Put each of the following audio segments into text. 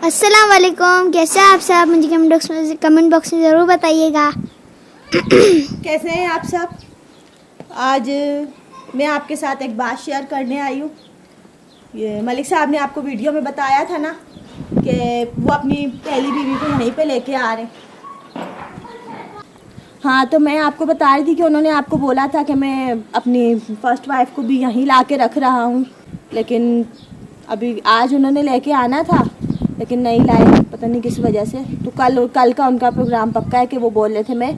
अस्सलाम वालेकुम, कैसे हैं आप सब? मुझे कमेंट बॉक्स में ज़रूर बताइएगा। कैसे हैं आप सब? आज मैं आपके साथ एक बात शेयर करने आई हूँ। ये मलिक साहब ने आपको वीडियो में बताया था ना कि वो अपनी पहली बीवी को यहीं पे लेके आ रहे हैं। हाँ, तो मैं आपको बता रही थी कि उन्होंने आपको बोला था कि मैं अपनी फर्स्ट वाइफ को भी यहीं ला के रख रहा हूँ, लेकिन अभी आज उन्होंने लेके आना था लेकिन नहीं लाए, पता नहीं किस वजह से। तो कल का उनका प्रोग्राम पक्का है कि वो बोल रहे थे मैं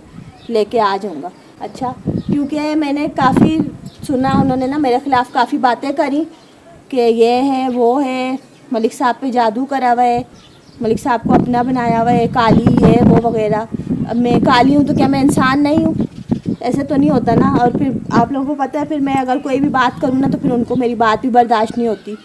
लेके आ जाऊँगा। अच्छा, क्योंकि मैंने काफ़ी सुना, उन्होंने ना मेरे ख़िलाफ़ काफ़ी बातें करी कि ये है वो है, मलिक साहब पे जादू करा हुआ है, मलिक साहब को अपना बनाया हुआ है, काली है वो वगैरह। अब मैं काली हूँ तो क्या मैं इंसान नहीं हूँ? ऐसे तो नहीं होता ना। और फिर आप लोगों को पता है, फिर मैं अगर कोई भी बात करूँ ना तो फिर उनको मेरी बात भी बर्दाश्त नहीं होती।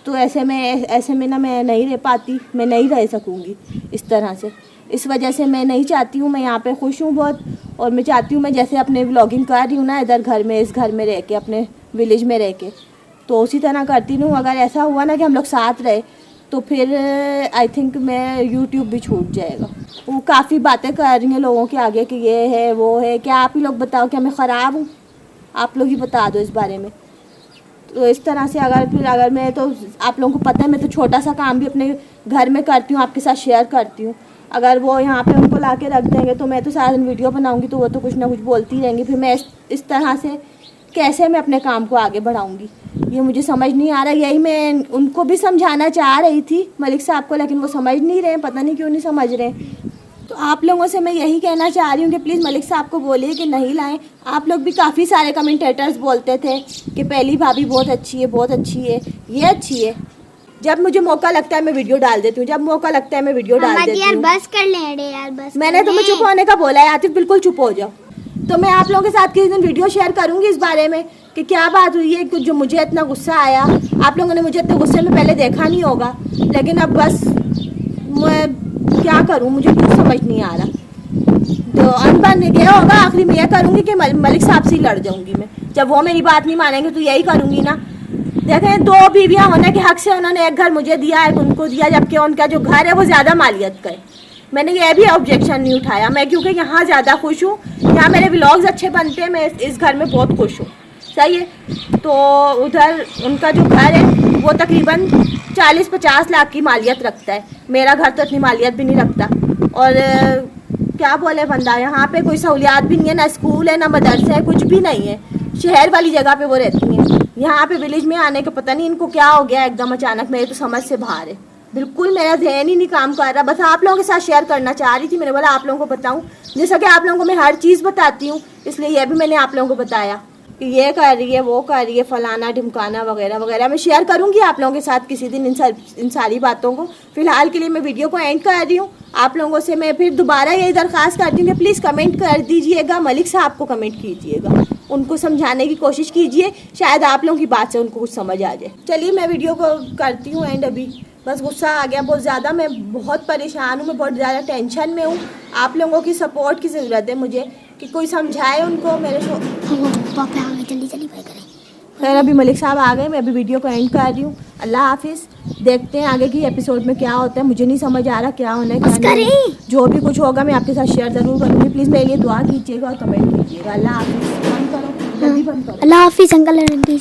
तो ऐसे में ना मैं नहीं रह पाती, मैं नहीं रह सकूँगी इस तरह से। इस वजह से मैं नहीं चाहती हूँ, मैं यहाँ पे खुश हूँ बहुत, और मैं चाहती हूँ मैं जैसे अपने व्लॉगिंग कर रही हूँ ना इधर घर में, इस घर में रह के, अपने विलेज में रह के, तो उसी तरह करती हूँ। अगर ऐसा हुआ ना कि हम लोग साथ रहे तो फिर आई थिंक मैं यूट्यूब भी छूट जाएगा। वो काफ़ी बातें कर रही हैं लोगों के आगे कि ये है वो है। क्या आप ही लोग बताओ, क्या मैं ख़राब हूँ? आप लोग ही बता दो इस बारे में। तो इस तरह से अगर मैं, तो आप लोगों को पता है मैं तो छोटा सा काम भी अपने घर में करती हूँ, आपके साथ शेयर करती हूँ। अगर वो यहाँ पे उनको ला के रख देंगे तो मैं तो सारा दिन वीडियो बनाऊँगी तो वो तो कुछ ना कुछ बोलती रहेंगी। फिर मैं इस तरह से कैसे मैं अपने काम को आगे बढ़ाऊँगी, ये मुझे समझ नहीं आ रहा। यही मैं उनको भी समझाना चाह रही थी, मलिक साहब को, लेकिन वो समझ नहीं रहे, पता नहीं क्यों नहीं समझ रहे। तो आप लोगों से मैं यही कहना चाह रही हूँ कि प्लीज़ मलिक साहब को बोलिए कि नहीं लाएं। आप लोग भी काफ़ी सारे कमेंटेटर्स बोलते थे कि पहली भाभी बहुत अच्छी है, बहुत अच्छी है, ये अच्छी है। जब मुझे मौका लगता है मैं वीडियो डाल देती हूँ, जब मौका लगता है मैं वीडियो डाल देती हूँ। यार बस कर लें अरे यार, बस मैंने तुम्हें चुप होने का बोला है आतिफ, बिल्कुल चुप हो जाओ। तो मैं आप लोगों के साथ किसी दिन वीडियो शेयर करूँगी इस बारे में कि क्या बात हुई है, कुछ जो मुझे इतना गुस्सा आया। आप लोगों ने मुझे इतने गुस्से में पहले देखा नहीं होगा, लेकिन अब बस मैं क्या करूँ, मुझे कुछ समझ नहीं आ रहा। तो अनबन गया होगा, आखिरी में यह करूँगी कि मलिक साहब से ही लड़ जाऊँगी मैं। जब वो मेरी बात नहीं मानेंगे तो यही करूँगी ना। देखें, दो बीवियाँ होने के हक से उन्होंने एक घर मुझे दिया, एक उनको दिया, जबकि उनका जो घर है वो ज़्यादा मालियत का है। मैंने ये भी ऑब्जेक्शन नहीं उठाया, मैं क्योंकि यहाँ ज़्यादा खुश हूँ, यहाँ मेरे व्लॉग्स अच्छे बनते हैं, मैं इस घर में बहुत खुश हूँ। सही है। तो उधर उनका जो घर है वो तकरीबन 40-50 लाख की मालियत रखता है, मेरा घर तो इतनी मालियत भी नहीं रखता। और क्या बोले बंदा, यहाँ पे कोई सहूलियात भी नहीं है, ना स्कूल है, ना मदरसा है, कुछ भी नहीं है। शहर वाली जगह पे वो रहती हैं। यहाँ पे विलेज में आने का पता नहीं इनको क्या हो गया एकदम अचानक, मेरे तो समझ से बाहर है। बिल्कुल मेरा ध्यान ही नहीं काम कर रहा। बस आप लोगों के साथ शेयर करना चाह रही थी, मैंने बोला आप लोगों को बताऊँ। जैसा कि आप लोगों को मैं हर चीज़ बताती हूँ, इसलिए यह भी मैंने आप लोगों को बताया कि ये कर रही है, वो कर रही है, फलाना ढिमकाना वगैरह वगैरह। मैं शेयर करूँगी आप लोगों के साथ किसी दिन इन सारी बातों को। फिलहाल के लिए मैं वीडियो को एंड कर रही हूँ। आप लोगों से मैं फिर दोबारा यही दरख्वास्त करती हूँ कि प्लीज़ कमेंट कर दीजिएगा, मलिक साहब को कमेंट कीजिएगा, उनको समझाने की कोशिश कीजिए, शायद आप लोगों की बात से उनको कुछ समझ आ जाए। चलिए मैं वीडियो को करती हूँ एंड। अभी बस गुस्सा आ गया बहुत ज़्यादा, मैं बहुत परेशान हूँ, मैं बहुत ज़्यादा टेंशन में हूँ। आप लोगों की सपोर्ट की ज़रूरत है मुझे कि कोई समझाए उनको। मेरे को पापा आ गए, जल्दी जल्दी भाई करें। खैर, अभी मलिक साहब आ गए, मैं अभी वीडियो को एंड कर रही हूँ। अल्लाह हाफिज़। देखते हैं आगे की एपिसोड में क्या होता है, मुझे नहीं समझ आ रहा क्या होना है क्या नहीं। जो भी कुछ होगा मैं आपके साथ शेयर ज़रूर करूँगी। प्लीज़ मेरे लिए दुआ कीजिएगा और कमेंट कीजिएगा। अल्लाह हाफिज़। बंद करो, जल्दी बंद करो। अल्लाह हाफिज़ अंकल आंटी।